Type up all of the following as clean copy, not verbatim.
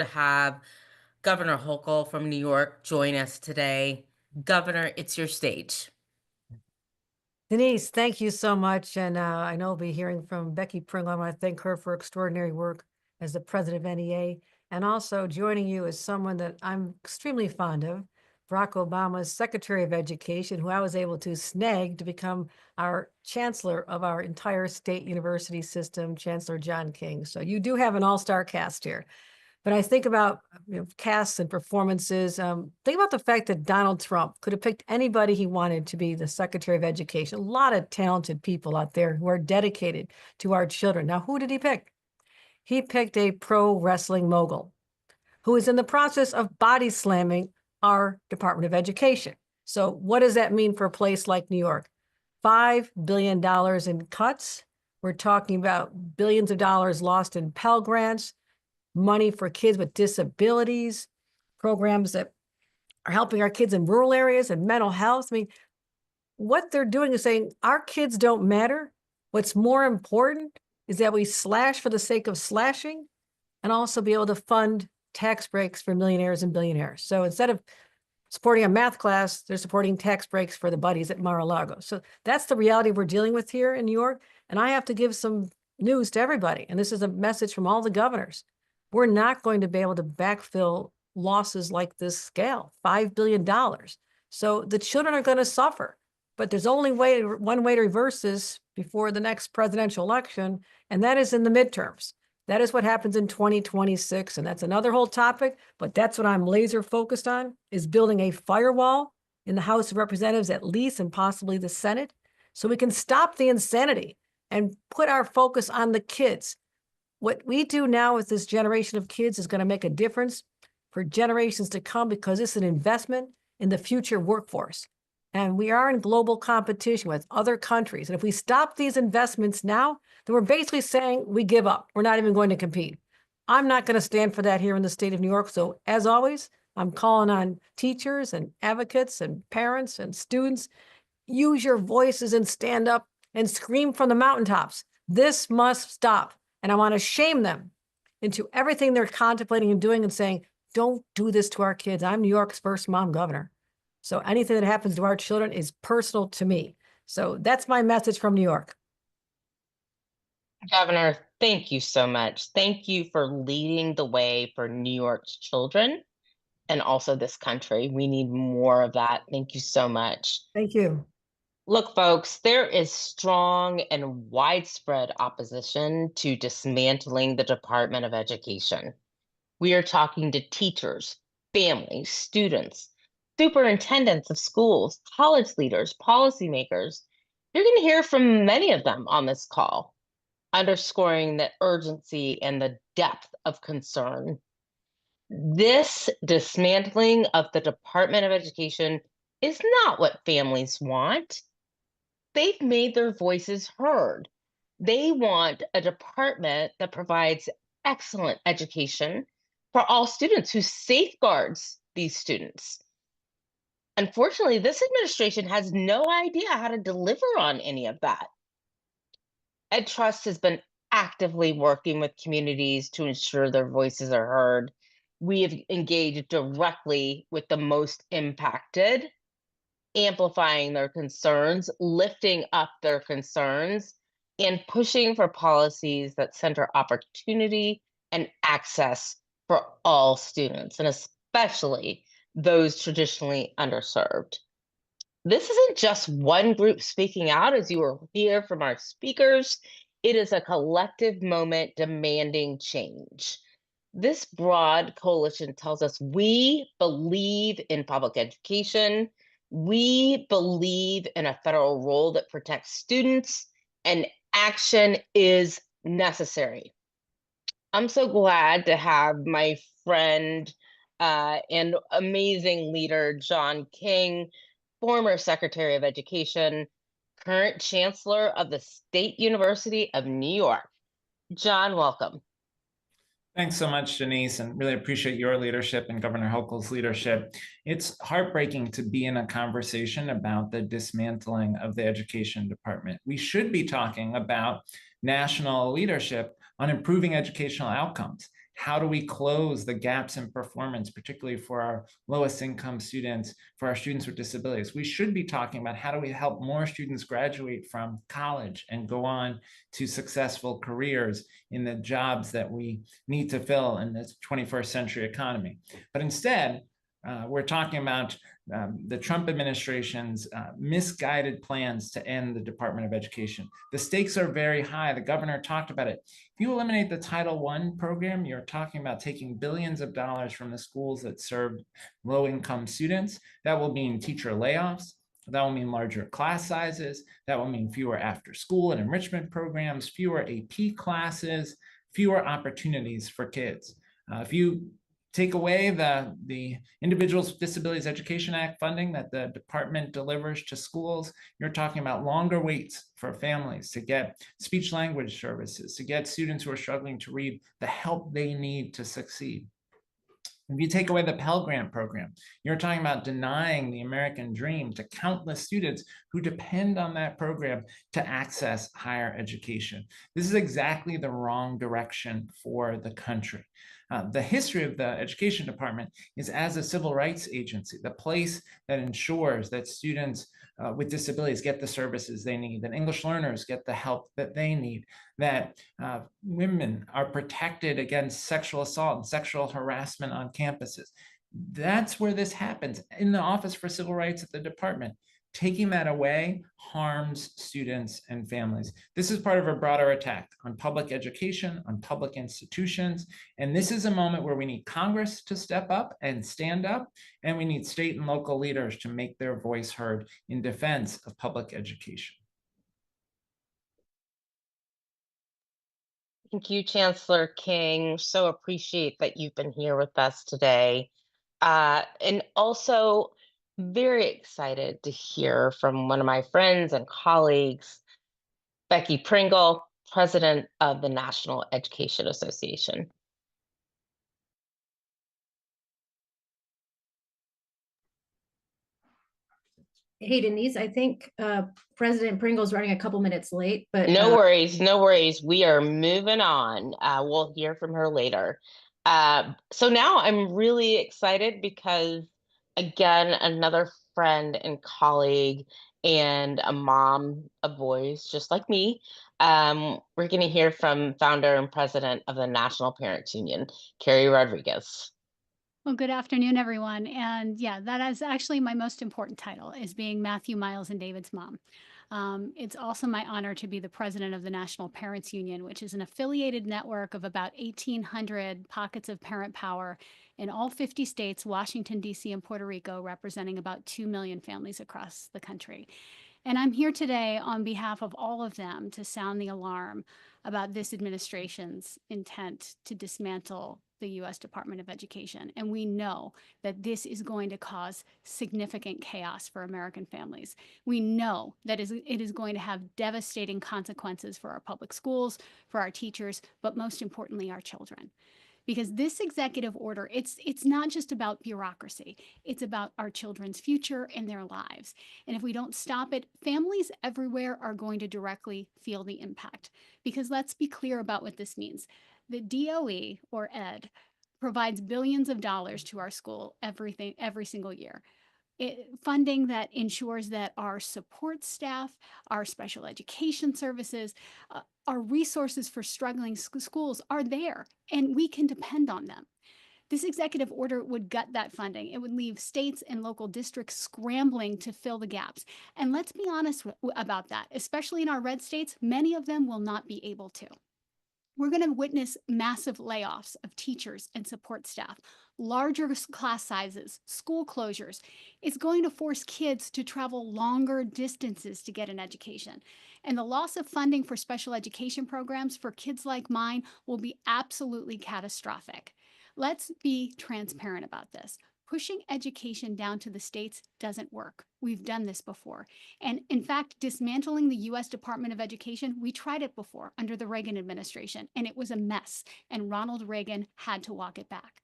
to have Governor Hochul from New York join us today. Governor, it's your stage. Denise, thank you so much. And I know I'll be hearing from Becky Pringle. I want to thank her for extraordinary work as the president of NEA. And also joining you is someone that I'm extremely fond of, Barack Obama's Secretary of Education, who I was able to snag to become our chancellor of our entire state university system, Chancellor John King. So you do have an all-star cast here. But I think about casts and performances. Think about the fact that Donald Trump could have picked anybody he wanted to be the Secretary of Education. A lot of talented people out there who are dedicated to our children. Now, who did he pick? He picked a pro wrestling mogul who is in the process of body slamming our Department of Education. So, what does that mean for a place like New York? $5 billion in cuts. We're talking about billions of dollars lost in Pell Grants, money for kids with disabilities, programs that are helping our kids in rural areas and mental health. I mean, what they're doing is saying our kids don't matter. What's more important is that we slash for the sake of slashing and also be able to fund tax breaks for millionaires and billionaires. So instead of supporting a math class, they're supporting tax breaks for the buddies at Mar-a-Lago. So that's the reality we're dealing with here in New York. And I have to give some news to everybody. And this is a message from all the governors. We're not going to be able to backfill losses like this scale, $5 billion. So the children are going to suffer. But there's only one way to reverse this before the next presidential election, and that is in the midterms. That is what happens in 2026. And that's another whole topic, but that's what I'm laser focused on, is building a firewall in the House of Representatives at least, and possibly the Senate, so we can stop the insanity and put our focus on the kids. What we do now with this generation of kids is going to make a difference for generations to come, because it's an investment in the future workforce. And we are in global competition with other countries. And if we stop these investments now, then we're basically saying we give up. We're not even going to compete. I'm not going to stand for that here in the state of New York. So as always, I'm calling on teachers and advocates and parents and students. Use your voices and stand up and scream from the mountaintops. This must stop. And I want to shame them into everything they're contemplating and doing and saying, don't do this to our kids. I'm New York's first mom governor. So anything that happens to our children is personal to me. So that's my message from New York. Governor, thank you so much. Thank you for leading the way for New York's children and also this country. We need more of that. Thank you so much. Thank you. Look, folks, there is strong and widespread opposition to dismantling the Department of Education. We are talking to teachers, families, students, superintendents of schools, college leaders, policymakers. You're going to hear from many of them on this call, underscoring the urgency and the depth of concern. This dismantling of the Department of Education is not what families want. They've made their voices heard. They want a department that provides excellent education for all students, who safeguards these students. Unfortunately, this administration has no idea how to deliver on any of that. Ed Trust has been actively working with communities to ensure their voices are heard. We have engaged directly with the most impacted, amplifying their concerns, lifting up their concerns, and pushing for policies that center opportunity and access for all students, and especially those traditionally underserved. This isn't just one group speaking out, as you will hear from our speakers. It is a collective moment demanding change. This broad coalition tells us we believe in public education. We believe in a federal role that protects students, and action is necessary. I'm so glad to have my friend and amazing leader, John King, former Secretary of Education, current Chancellor of the State University of New York. John, welcome. Thanks so much, Denise, and really appreciate your leadership and Governor Hochul's leadership. It's heartbreaking to be in a conversation about the dismantling of the education department. We should be talking about national leadership on improving educational outcomes. How do we close the gaps in performance, particularly for our lowest income students, for our students with disabilities? We should be talking about how do we help more students graduate from college and go on to successful careers in the jobs that we need to fill in this 21st century economy. But instead, we're talking about the Trump administration's misguided plans to end the Department of Education. The stakes are very high. The governor talked about it. If you eliminate the Title I program, you're talking about taking billions of dollars from the schools that serve low-income students. That will mean teacher layoffs. That will mean larger class sizes. That will mean fewer after-school and enrichment programs, fewer AP classes, fewer opportunities for kids. If you take away the Individuals with Disabilities Education Act funding that the department delivers to schools, you're talking about longer waits for families to get speech language services, to get students who are struggling to read the help they need to succeed. If you take away the Pell Grant program, you're talking about denying the American dream to countless students who depend on that program to access higher education. This is exactly the wrong direction for the country. The history of the Education Department is as a civil rights agency, the place that ensures that students with disabilities get the services they need, that English learners get the help that they need, that women are protected against sexual assault and sexual harassment on campuses. That's where this happens, in the Office for Civil Rights at the department. Taking that away harms students and families. This is part of a broader attack on public education, on public institutions. And this is a moment where we need Congress to step up and stand up, and we need state and local leaders to make their voice heard in defense of public education. Thank you, Chancellor King. So appreciate that you've been here with us today. And also very excited to hear from one of my friends and colleagues, Becky Pringle, President of the National Education Association. Hey, Denise, I think President Pringle's running a couple minutes late, but No worries, no worries. We are moving on. We'll hear from her later. So now I'm really excited because, again, another friend and colleague and a mom of boys just like me. We're going to hear from founder and president of the National Parents Union, Carrie Rodriguez. Well, good afternoon, everyone. And yeah, that is actually my most important title, is being Matthew, Miles, and David's mom. It's also my honor to be the president of the National Parents Union, which is an affiliated network of about 1,800 pockets of parent power in all 50 states, Washington, D.C., and Puerto Rico, representing about 2 million families across the country. And I'm here today on behalf of all of them to sound the alarm about this administration's intent to dismantle the U.S. Department of Education. And we know that this is going to cause significant chaos for American families. We know that it is going to have devastating consequences for our public schools, for our teachers, but most importantly, our children. Because this executive order, it's not just about bureaucracy. It's about our children's future and their lives. And if we don't stop it, families everywhere are going to directly feel the impact. Because let's be clear about what this means. The DOE, or ED, provides billions of dollars to our school every single year. Funding that ensures that our support staff, our special education services, our resources for struggling schools are there, and we can depend on them. This executive order would gut that funding. It would leave states and local districts scrambling to fill the gaps. And let's be honest about that, especially in our red states, many of them will not be able to. We're going to witness massive layoffs of teachers and support staff, larger class sizes, school closures. It's going to force kids to travel longer distances to get an education. And the loss of funding for special education programs for kids like mine will be absolutely catastrophic. Let's be transparent about this. Pushing education down to the states doesn't work. We've done this before. And in fact, dismantling the U.S. Department of Education, we tried it before under the Reagan administration, and it was a mess, and Ronald Reagan had to walk it back.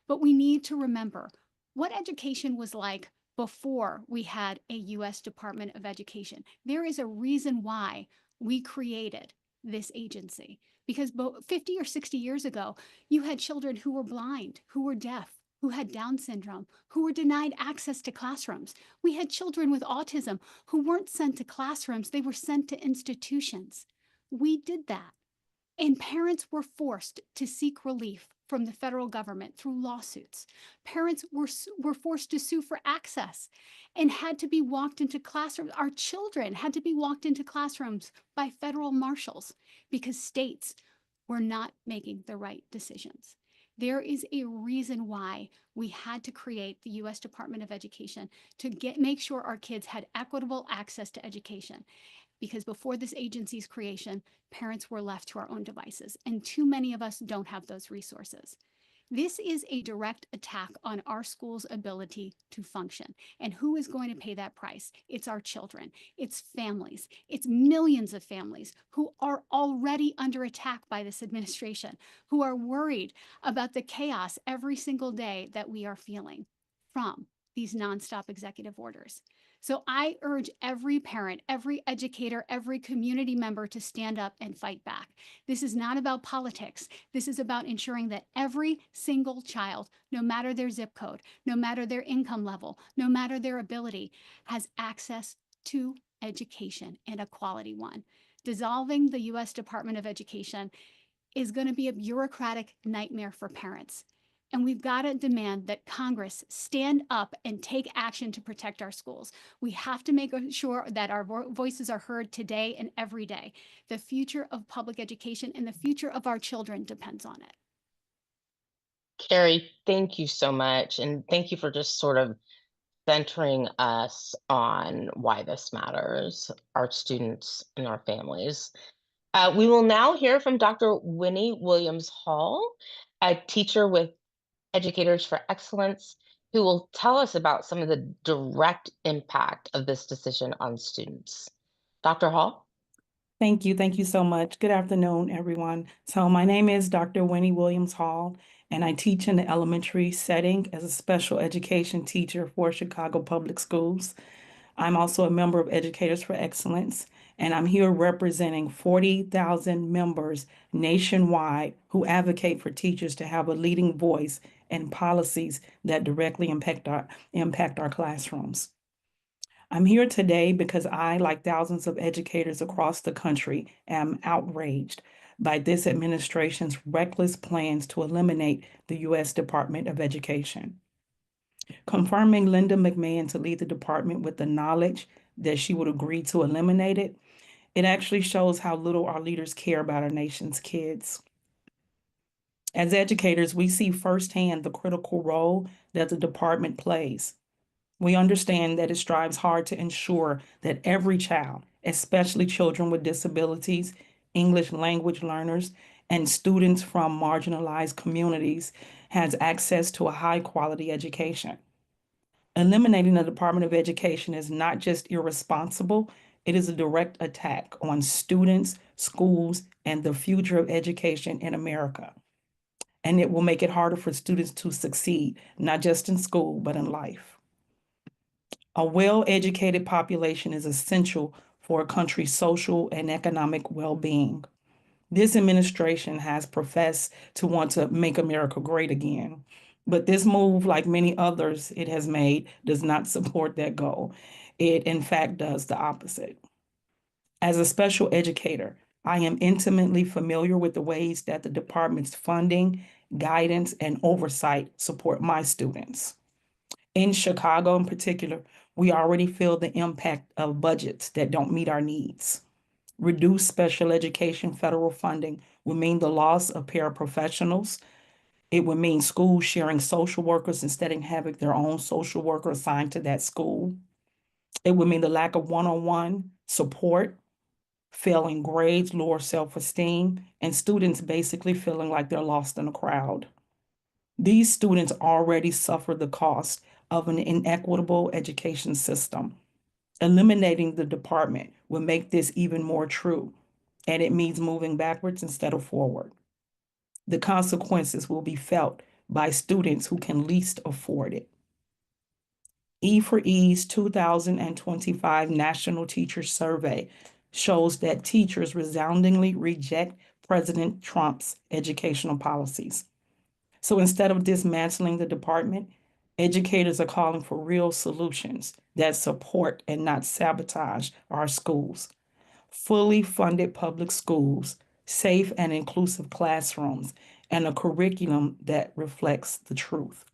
But we need to remember what education was like before we had a U.S. Department of Education. There is a reason why we created this agency, Because 50 or 60 years ago, you had children who were blind, who were deaf, who had Down syndrome, who were denied access to classrooms. We had children with autism who weren't sent to classrooms, they were sent to institutions. We did that. And parents were forced to seek relief from the federal government through lawsuits. Parents were forced to sue for access and had to be walked into classrooms. Our children had to be walked into classrooms by federal marshals because states were not making the right decisions. There is a reason why we had to create the U.S. Department of Education to make sure our kids had equitable access to education. Because before this agency's creation, parents were left to our own devices, and too many of us don't have those resources. This is a direct attack on our school's ability to function. And who is going to pay that price? It's our children, it's families, it's millions of families who are already under attack by this administration, who are worried about the chaos every single day that we are feeling from these nonstop executive orders. So I urge every parent, every educator, every community member to stand up and fight back. This is not about politics. This is about ensuring that every single child, no matter their zip code, no matter their income level, no matter their ability, has access to education and a quality one. Dissolving the U.S. Department of Education is going to be a bureaucratic nightmare for parents. And we've got to demand that Congress stand up and take action to protect our schools. We have to make sure that our voices are heard today and every day. The future of public education and the future of our children depends on it. Carrie, thank you so much. And thank you for just sort of centering us on why this matters, our students and our families. We will now hear from Dr. Winnie Williams Hall, a teacher with Educators for Excellence, who will tell us about some of the direct impact of this decision on students. Dr. Hall? Thank you. Thank you so much. Good afternoon, everyone. So my name is Dr. Winnie Williams Hall, and I teach in the elementary setting as a special education teacher for Chicago Public Schools. I'm also a member of Educators for Excellence, and I'm here representing 40,000 members nationwide who advocate for teachers to have a leading voice in policies that directly impact our classrooms. I'm here today because I, like thousands of educators across the country, am outraged by this administration's reckless plans to eliminate the U.S. Department of Education. Confirming Linda McMahon to lead the department with the knowledge that she would agree to eliminate it, it actually shows how little our leaders care about our nation's kids. As educators, we see firsthand the critical role that the department plays. We understand that it strives hard to ensure that every child, especially children with disabilities, English language learners, and students from marginalized communities, has access to a high-quality education. Eliminating the Department of Education is not just irresponsible, it is a direct attack on students, schools, and the future of education in America. And it will make it harder for students to succeed, not just in school, but in life. A well-educated population is essential for a country's social and economic well-being. This administration has professed to want to make America great again, but this move, like many others it has made, does not support that goal. It, in fact, does the opposite. As a special educator, I am intimately familiar with the ways that the department's funding, guidance, and oversight support my students. In Chicago in particular, we already feel the impact of budgets that don't meet our needs. Reduced special education federal funding would mean the loss of paraprofessionals. It would mean schools sharing social workers instead of having their own social worker assigned to that school. It would mean the lack of one-on-one support, failing grades, lower self-esteem, and students basically feeling like they're lost in a crowd. These students already suffer the cost of an inequitable education system. Eliminating the department will make this even more true, and it means moving backwards instead of forward. The consequences will be felt by students who can least afford it. E4E's 2025 National Teacher Survey shows that teachers resoundingly reject President Trump's educational policies. So instead of dismantling the department, educators are calling for real solutions that support and not sabotage our schools. Fully funded public schools, safe and inclusive classrooms, and a curriculum that reflects the truth.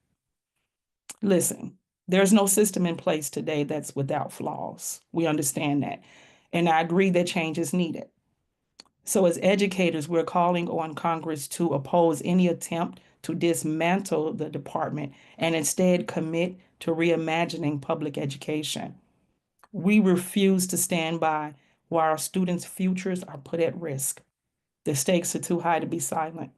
Listen, there's no system in place today that's without flaws. We understand that. And I agree that change is needed. So, as educators, we're calling on Congress to oppose any attempt to dismantle the department and instead commit to reimagining public education. We refuse to stand by while our students' futures are put at risk. The stakes are too high to be silent.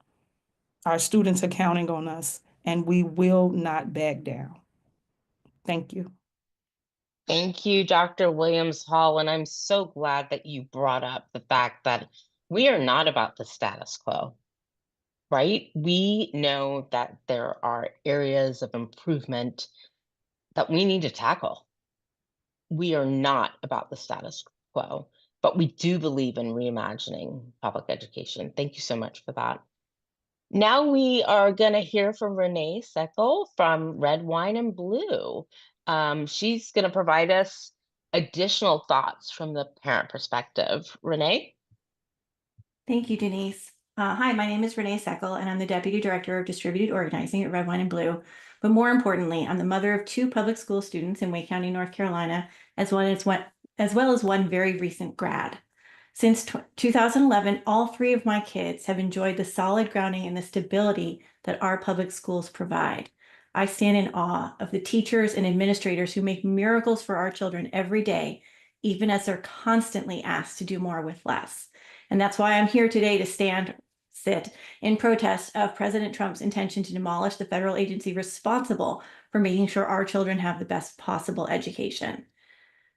Our students are counting on us, and we will not back down. Thank you. Thank you, Dr. Williams Hall. And I'm so glad that you brought up the fact that we are not about the status quo, right? We know that there are areas of improvement that we need to tackle. We are not about the status quo, but we do believe in reimagining public education. Thank you so much for that. Now we are going to hear from Renee Seckel from Red Wine and Blue. She's going to provide us additional thoughts from the parent perspective. Renee? Thank you, Denise. Hi, my name is Renee Seckel, and I'm the Deputy Director of Distributed Organizing at Red Wine and Blue. But more importantly, I'm the mother of 2 public school students in Wake County, North Carolina, as well as one very recent grad. Since 2011, all 3 of my kids have enjoyed the solid grounding and the stability that our public schools provide. I stand in awe of the teachers and administrators who make miracles for our children every day, even as they're constantly asked to do more with less. And that's why I'm here today to sit in protest of President Trump's intention to demolish the federal agency responsible for making sure our children have the best possible education.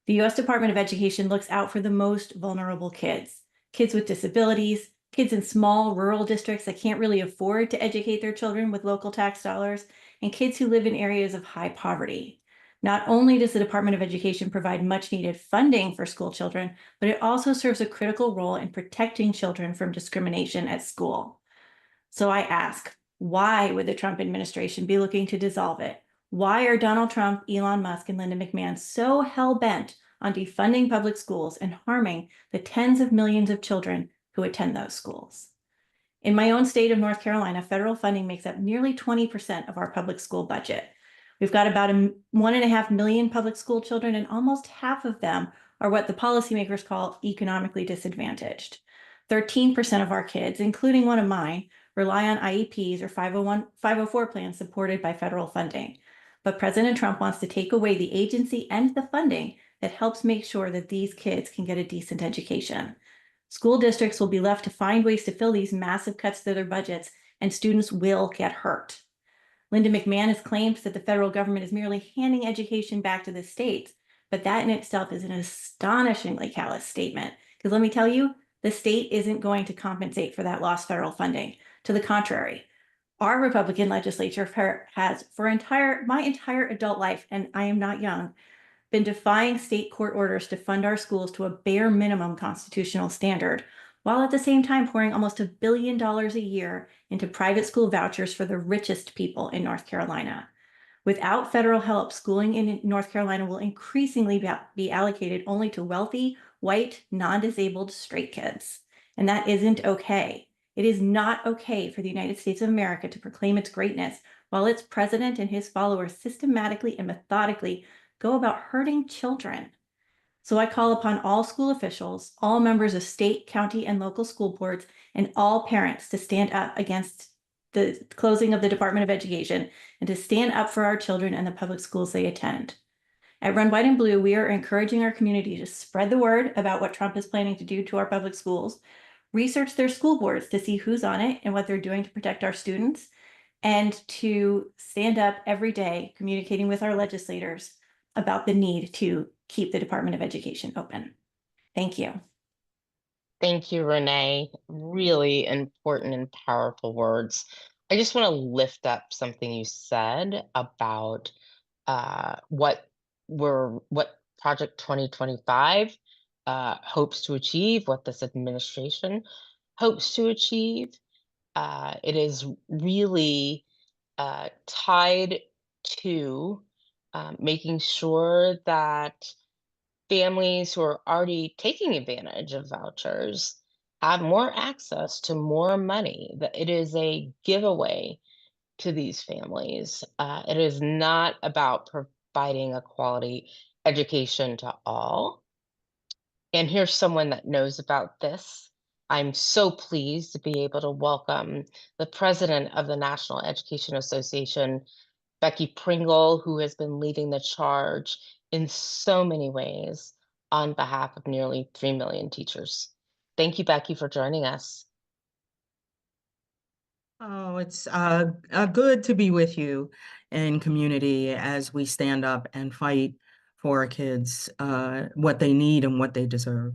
The U.S. Department of Education looks out for the most vulnerable kids, kids with disabilities, kids in small rural districts that can't really afford to educate their children with local tax dollars, and kids who live in areas of high poverty. Not only does the Department of Education provide much needed funding for school children, but it also serves a critical role in protecting children from discrimination at school. So I ask, why would the Trump administration be looking to dissolve it? Why are Donald Trump, Elon Musk, and Linda McMahon so hell-bent on defunding public schools and harming the tens of millions of children who attend those schools? In my own state of North Carolina, federal funding makes up nearly 20% of our public school budget. We've got about 1.5 million public school children, and almost half of them are what the policymakers call economically disadvantaged. 13% of our kids, including one of mine, rely on IEPs or 504 plans supported by federal funding. But President Trump wants to take away the agency and the funding that helps make sure that these kids can get a decent education. School districts will be left to find ways to fill these massive cuts to their budgets, and students will get hurt. Linda McMahon has claimed that the federal government is merely handing education back to the states, but that in itself is an astonishingly callous statement. Because let me tell you, the state isn't going to compensate for that lost federal funding. To the contrary, our Republican legislature has, for my entire adult life, and I am not young, been defying state court orders to fund our schools to a bare minimum constitutional standard, while at the same time pouring almost $1 billion a year into private school vouchers for the richest people in North Carolina. Without federal help, schooling in North Carolina will increasingly be allocated only to wealthy, white, non-disabled, straight kids. And that isn't okay. It is not okay for the United States of America to proclaim its greatness while its president and his followers systematically and methodically go about hurting children. So I call upon all school officials, all members of state, county, and local school boards, and all parents to stand up against the closing of the Department of Education and to stand up for our children and the public schools they attend. At Red, White, and Blue, we are encouraging our community to spread the word about what Trump is planning to do to our public schools, research their school boards to see who's on it and what they're doing to protect our students, and to stand up every day communicating with our legislators about the need to keep the Department of Education open. Thank you. Thank you, Renee. Really important and powerful words. I just want to lift up something you said about what Project 2025 hopes to achieve, what this administration hopes to achieve. It is really tied to making sure that families who are already taking advantage of vouchers have more access to more money, that it is a giveaway to these families. It is not about providing a quality education to all. And here's someone that knows about this. I'm so pleased to be able to welcome the president of the National Education Association, Becky Pringle, who has been leading the charge in so many ways on behalf of nearly 3 million teachers. Thank you, Becky, for joining us. Oh, it's good to be with you in community as we stand up and fight for our kids, what they need and what they deserve.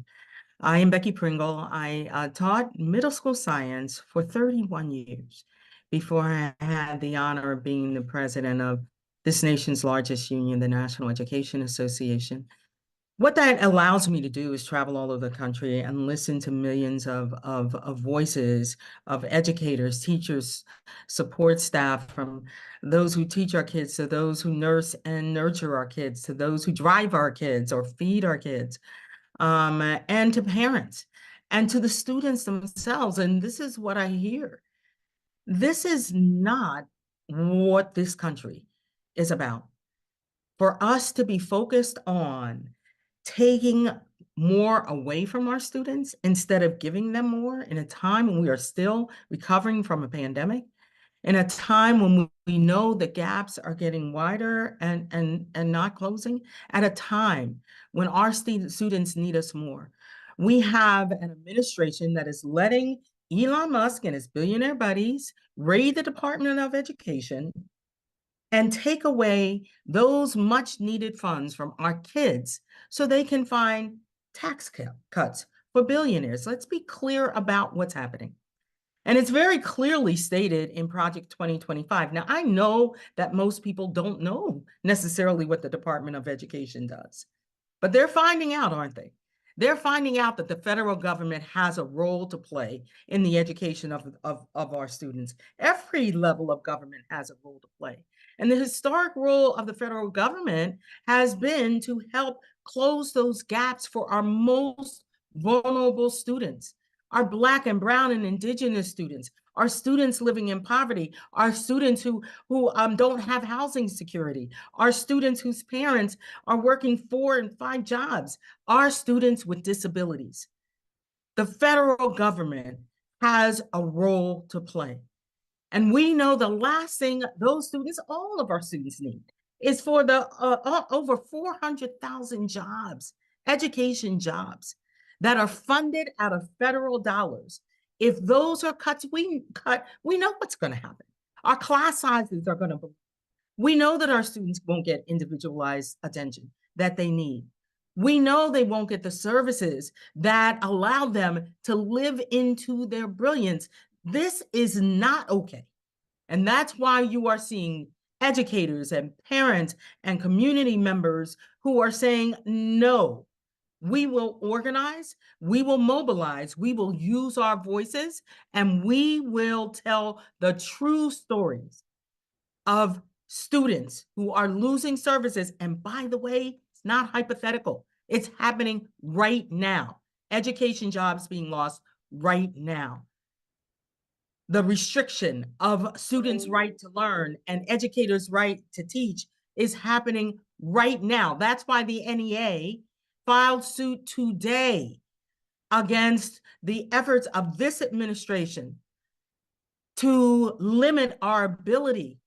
I am Becky Pringle. I taught middle school science for 31 years before I had the honor of being the president of this nation's largest union, the National Education Association. What that allows me to do is travel all over the country and listen to millions of voices of educators, teachers, support staff, from those who teach our kids to those who nurse and nurture our kids, to those who drive our kids or feed our kids, and to parents and to the students themselves. And this is what I hear. This is not what this country is about. For us to be focused on taking more away from our students instead of giving them more in a time when we are still recovering from a pandemic, in a time when we know the gaps are getting wider and not closing, at a time when our students need us more. We have an administration that is letting Elon Musk and his billionaire buddies raid the Department of Education and take away those much needed funds from our kids so they can find tax cuts for billionaires. Let's be clear about what's happening. And it's very clearly stated in Project 2025. Now, I know that most people don't know necessarily what the Department of Education does, but they're finding out, aren't they? They're finding out that the federal government has a role to play in the education of our students. Every level of government has a role to play. And the historic role of the federal government has been to help close those gaps for our most vulnerable students, our Black and Brown and Indigenous students, our students living in poverty, our students who don't have housing security, our students whose parents are working 4 and 5 jobs, our students with disabilities. The federal government has a role to play. And we know the last thing those students, all of our students, need is for the over 400,000 jobs, education jobs, that are funded out of federal dollars. If those are we know what's going to happen. Our class sizes are going to, we know that our students won't get individualized attention that they need. We know they won't get the services that allow them to live into their brilliance. This is not okay. And that's why you are seeing educators and parents and community members who are saying, no, we will organize, we will mobilize, we will use our voices, and we will tell the true stories of students who are losing services. And by the way, it's not hypothetical. It's happening right now. Education jobs being lost right now. The restriction of students' right to learn and educators' right to teach is happening right now. That's why the NEA filed suit today against the efforts of this administration to limit our ability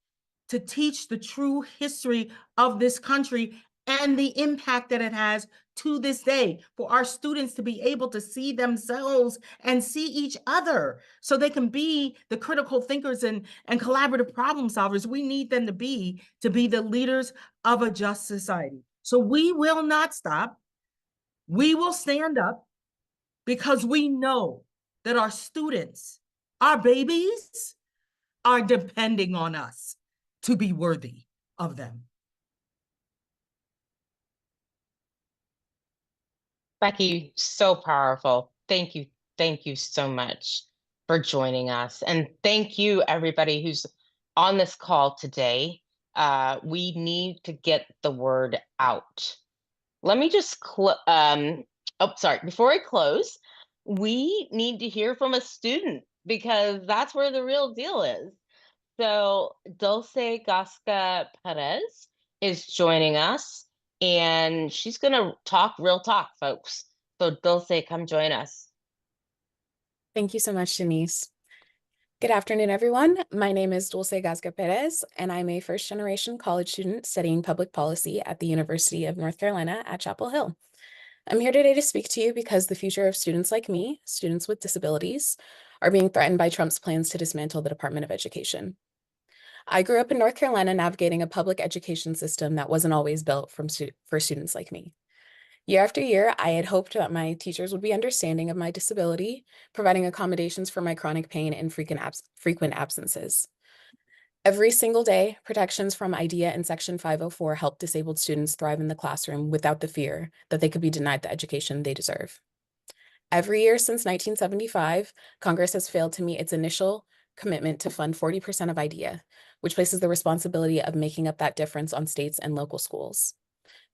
to teach the true history of this country and the impact that it has to this day, for our students to be able to see themselves and see each other so they can be the critical thinkers and collaborative problem solvers we need them to be the leaders of a just society. So we will not stop. We will stand up because we know that our students, our babies, are depending on us to be worthy of them. Becky, so powerful. Thank you. Thank you so much. for joining us. And thank you, everybody who's on this call today. We need to get the word out. Let me just, before I close, we need to hear from a student because that's where the real deal is. So Dulce Gasca Perez is joining us, and she's going to talk real talk, folks. So Dulce, come join us. Thank you so much, Denise. Good afternoon, everyone. My name is Dulce Gasca Perez, and I'm a first-generation college student studying public policy at the University of North Carolina at Chapel Hill. I'm here today to speak to you because the future of students like me, students with disabilities, are being threatened by Trump's plans to dismantle the Department of Education. I grew up in North Carolina navigating a public education system that wasn't always built for students like me. Year after year, I had hoped that my teachers would be understanding of my disability, providing accommodations for my chronic pain and frequent absences. Every single day, protections from IDEA and Section 504 help disabled students thrive in the classroom without the fear that they could be denied the education they deserve. Every year since 1975, Congress has failed to meet its initial commitment to fund 40% of IDEA, which places the responsibility of making up that difference on states and local schools.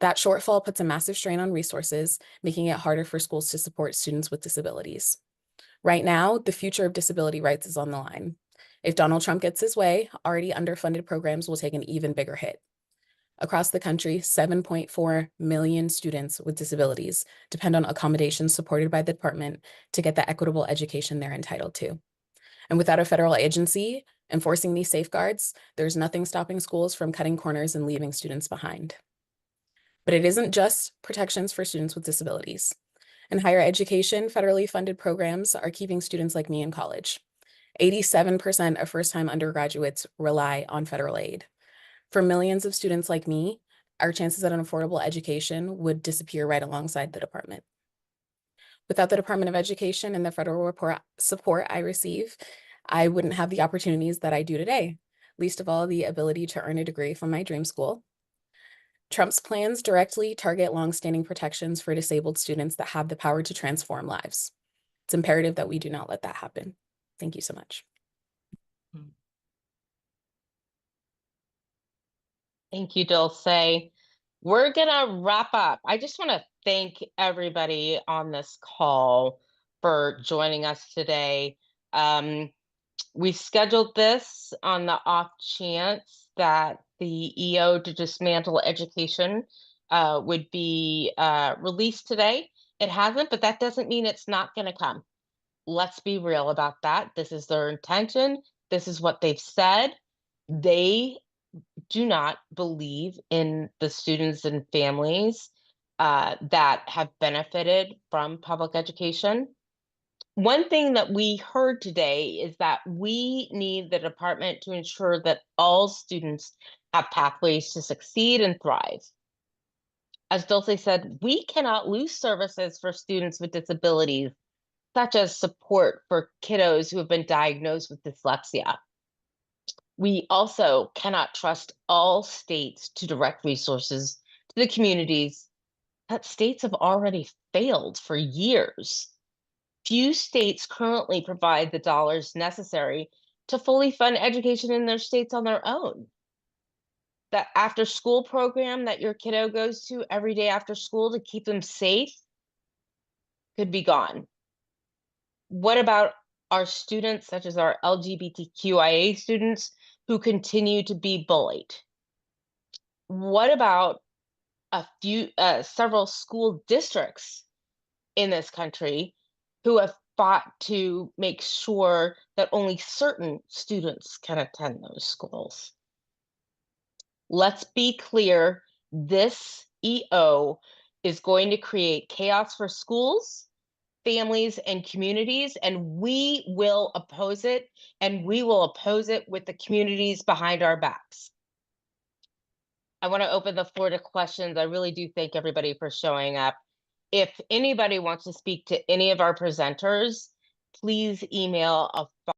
That shortfall puts a massive strain on resources, making it harder for schools to support students with disabilities. Right now, the future of disability rights is on the line. If Donald Trump gets his way, already underfunded programs will take an even bigger hit. Across the country, 7.4 million students with disabilities depend on accommodations supported by the department to get the equitable education they're entitled to. And without a federal agency enforcing these safeguards, there's nothing stopping schools from cutting corners and leaving students behind. But it isn't just protections for students with disabilities. In higher education, federally funded programs are keeping students like me in college. 87% of first-time undergraduates rely on federal aid. For millions of students like me, our chances at an affordable education would disappear right alongside the department. Without the Department of Education and the federal support I receive, I wouldn't have the opportunities that I do today, least of all the ability to earn a degree from my dream school. Trump's plans directly target longstanding protections for disabled students that have the power to transform lives. It's imperative that we do not let that happen. Thank you so much. Thank you, Dulce. We're going to wrap up. I just want to thank everybody on this call for joining us today. We scheduled this on the off chance that the EO to dismantle education would be released today. It hasn't, but that doesn't mean it's not going to come. Let's be real about that. This is their intention. This is what they've said. They do not believe in the students and families that have benefited from public education. One thing that we heard today is that we need the department to ensure that all students have pathways to succeed and thrive. As Dulce said, we cannot lose services for students with disabilities, such as support for kiddos who have been diagnosed with dyslexia. We also cannot trust all states to direct resources to the communities that states have already failed for years. Few states currently provide the dollars necessary to fully fund education in their states on their own. That after school program that your kiddo goes to every day after school to keep them safe could be gone. What about our students, such as our LGBTQIA students, who continue to be bullied? What about several school districts in this country who have fought to make sure that only certain students can attend those schools? Let's be clear, this EO is going to create chaos for schools, families, and communities, and we will oppose it, and we will oppose it with the communities behind our backs. I want to open the floor to questions. I really do thank everybody for showing up. If anybody wants to speak to any of our presenters, please email a